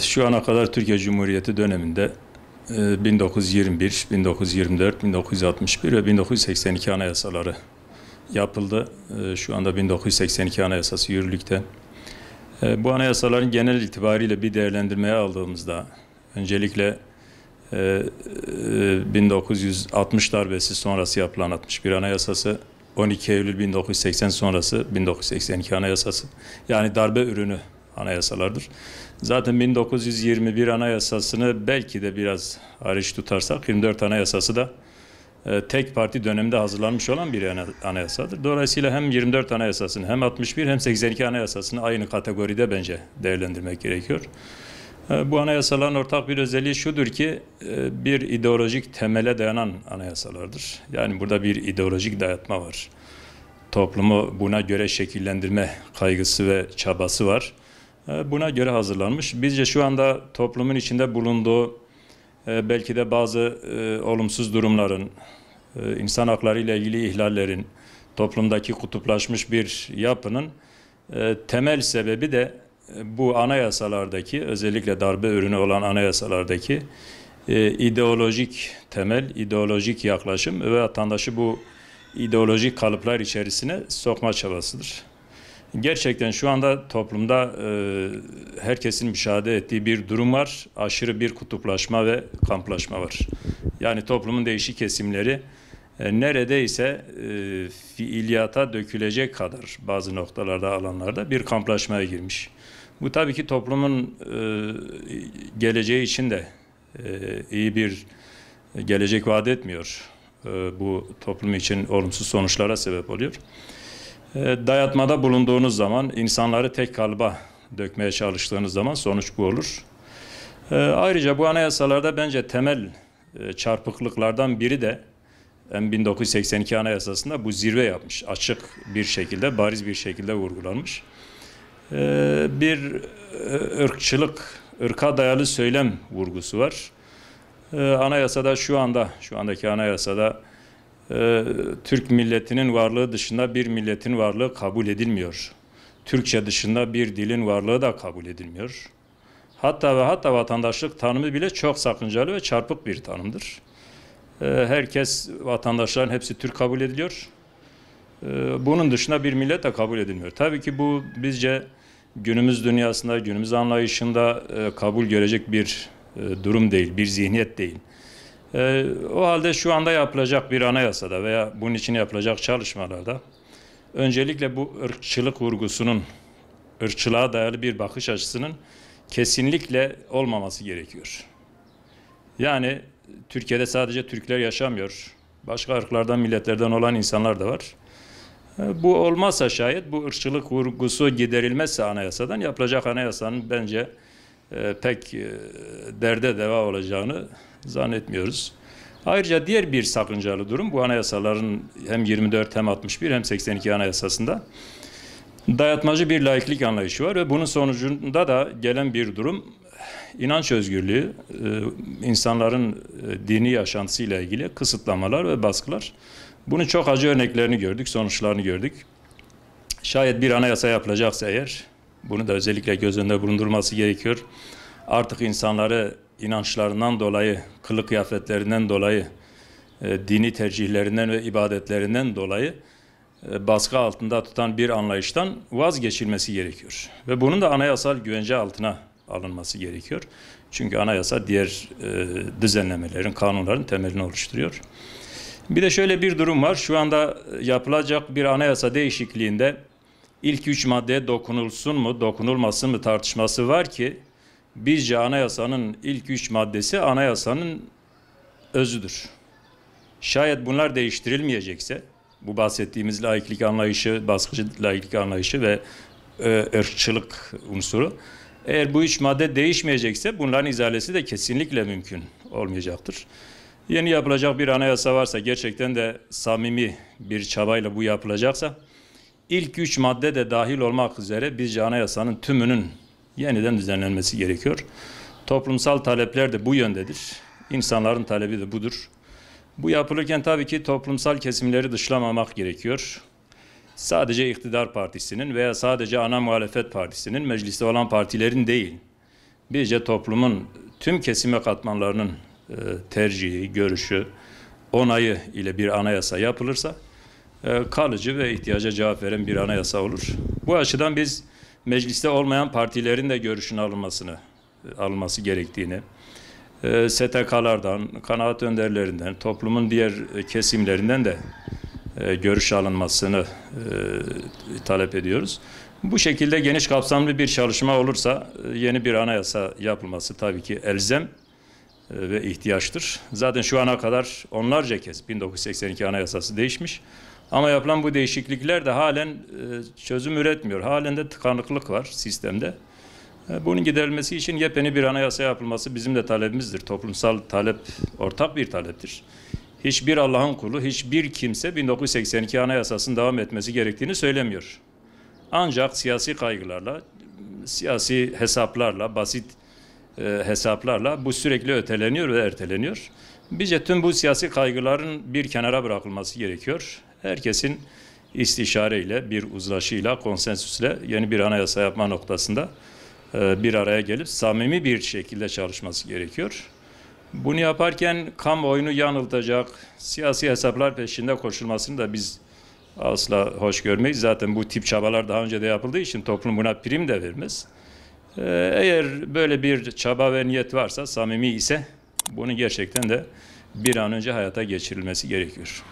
Şu ana kadar Türkiye Cumhuriyeti döneminde 1921, 1924, 1961 ve 1982 anayasaları yapıldı. Şu anda 1982 Anayasası yürürlükte. Bu anayasaların genel itibariyle bir değerlendirmeye aldığımızda öncelikle 1960 darbesi sonrası yapılan 61 Anayasası, 12 Eylül 1980 sonrası 1982 Anayasası, yani darbe ürünü anayasalardır. Zaten 1921 Anayasası'nı belki de biraz hariç tutarsak 24 Anayasası da tek parti döneminde hazırlanmış olan bir anayasadır. Dolayısıyla hem 24 Anayasası'nı hem 61 hem 82 Anayasası'nı aynı kategoride bence değerlendirmek gerekiyor. Bu anayasaların ortak bir özelliği şudur ki bir ideolojik temele dayanan anayasalardır. Yani burada bir ideolojik dayatma var. Toplumu buna göre şekillendirme kaygısı ve çabası var. Buna göre hazırlanmış. Bizce şu anda toplumun içinde bulunduğu belki de bazı olumsuz durumların, insan hakları ile ilgili ihlallerin, toplumdaki kutuplaşmış bir yapının temel sebebi de bu anayasalardaki, özellikle darbe ürünü olan anayasalardaki ideolojik temel, ideolojik yaklaşım ve vatandaşı bu ideolojik kalıplar içerisine sokma çabasıdır. Gerçekten şu anda toplumda herkesin müşahede ettiği bir durum var. Aşırı bir kutuplaşma ve kamplaşma var. Yani toplumun değişik kesimleri neredeyse fiiliyata dökülecek kadar bazı noktalarda, alanlarda bir kamplaşmaya girmiş. Bu tabii ki toplumun geleceği için de iyi bir gelecek vaat etmiyor. Bu toplum için olumsuz sonuçlara sebep oluyor. Dayatmada bulunduğunuz zaman, insanları tek kalıba dökmeye çalıştığınız zaman sonuç bu olur. Ayrıca bu anayasalarda bence temel çarpıklıklardan biri de 1982 Anayasası'nda bu zirve yapmış. Açık bir şekilde, bariz bir şekilde vurgulanmış. Bir ırkçılık, ırka dayalı söylem vurgusu var. Anayasada şu andaki anayasada Türk milletinin varlığı dışında bir milletin varlığı kabul edilmiyor. Türkçe dışında bir dilin varlığı da kabul edilmiyor. Hatta vatandaşlık tanımı bile çok sakıncalı ve çarpık bir tanımdır. Herkes, vatandaşların hepsi Türk kabul ediliyor. Bunun dışında bir millet de kabul edilmiyor. Tabii ki bu bizce günümüz dünyasında, günümüz anlayışında kabul görecek bir durum değil, bir zihniyet değil. O halde şu anda yapılacak bir anayasada veya bunun için yapılacak çalışmalarda öncelikle bu ırkçılık vurgusunun, ırkçılığa dayalı bir bakış açısının kesinlikle olmaması gerekiyor. Yani Türkiye'de sadece Türkler yaşamıyor. Başka ırklardan, milletlerden olan insanlar da var. Bu olmazsa şayet, bu ırkçılık vurgusu giderilmezse anayasadan, yapılacak anayasanın bence pek derde deva olacağını zannetmiyoruz. Ayrıca diğer bir sakıncalı durum, bu anayasaların hem 24 hem 61 hem 82 anayasasında dayatmacı bir laiklik anlayışı var ve bunun sonucunda da gelen bir durum, inanç özgürlüğü, insanların dini yaşantısıyla ilgili kısıtlamalar ve baskılar. Bunun çok acı örneklerini gördük, sonuçlarını gördük. Şayet bir anayasa yapılacaksa eğer, bunu da özellikle göz önünde bulundurması gerekiyor. Artık insanları inançlarından dolayı, kılık kıyafetlerinden dolayı, dini tercihlerinden ve ibadetlerinden dolayı baskı altında tutan bir anlayıştan vazgeçilmesi gerekiyor. Ve bunun da anayasal güvence altına alınması gerekiyor. Çünkü anayasa diğer düzenlemelerin, kanunların temelini oluşturuyor. Bir de şöyle bir durum var. Şu anda yapılacak bir anayasa değişikliğinde ilk 3 maddeye dokunulsun mu, dokunulmasın mı tartışması var ki bizce anayasanın ilk 3 maddesi anayasanın özüdür. Şayet bunlar değiştirilmeyecekse, bu bahsettiğimiz laiklik anlayışı, baskıcı laiklik anlayışı ve ırkçılık unsuru, eğer bu 3 madde değişmeyecekse bunların izalesi de kesinlikle mümkün olmayacaktır. Yeni yapılacak bir anayasa varsa, gerçekten de samimi bir çabayla bu yapılacaksa, ilk 3 madde de dahil olmak üzere bizce anayasanın tümünün yeniden düzenlenmesi gerekiyor. Toplumsal talepler de bu yöndedir. İnsanların talebi de budur. Bu yapılırken tabii ki toplumsal kesimleri dışlamamak gerekiyor. Sadece iktidar partisinin veya sadece ana muhalefet partisinin, mecliste olan partilerin değil, Bizce toplumun tüm kesime katmanlarının tercihi, görüşü, onayı ile bir anayasa yapılırsa kalıcı ve ihtiyaca cevap veren bir anayasa olur. Bu açıdan biz mecliste olmayan partilerin de görüşünün alınması gerektiğini, STK'lardan, kanaat önderlerinden, toplumun diğer kesimlerinden de görüş alınmasını talep ediyoruz. Bu şekilde geniş kapsamlı bir çalışma olursa yeni bir anayasa yapılması tabii ki elzem ve ihtiyaçtır. Zaten şu ana kadar onlarca kez 1982 Anayasası değişmiş. Ama yapılan bu değişiklikler de halen çözüm üretmiyor. Halen de tıkanıklık var sistemde. Bunun giderilmesi için yepyeni bir anayasa yapılması bizim de talebimizdir. Toplumsal talep ortak bir taleptir. Hiçbir Allah'ın kulu, hiçbir kimse 1982 Anayasası'nın devam etmesi gerektiğini söylemiyor. Ancak siyasi kaygılarla, siyasi hesaplarla, basit hesaplarla bu sürekli öteleniyor ve erteleniyor. Bizce tüm bu siyasi kaygıların bir kenara bırakılması gerekiyor. Herkesin istişareyle, bir uzlaşıyla, konsensüsle yeni bir anayasa yapma noktasında bir araya gelip samimi bir şekilde çalışması gerekiyor. Bunu yaparken kamuoyunu yanıltacak, siyasi hesaplar peşinde koşulmasını da biz asla hoş görmeyiz. Zaten bu tip çabalar daha önce de yapıldığı için toplum buna prim de vermez. Eğer böyle bir çaba ve niyet varsa, samimi ise bunun gerçekten de bir an önce hayata geçirilmesi gerekiyor.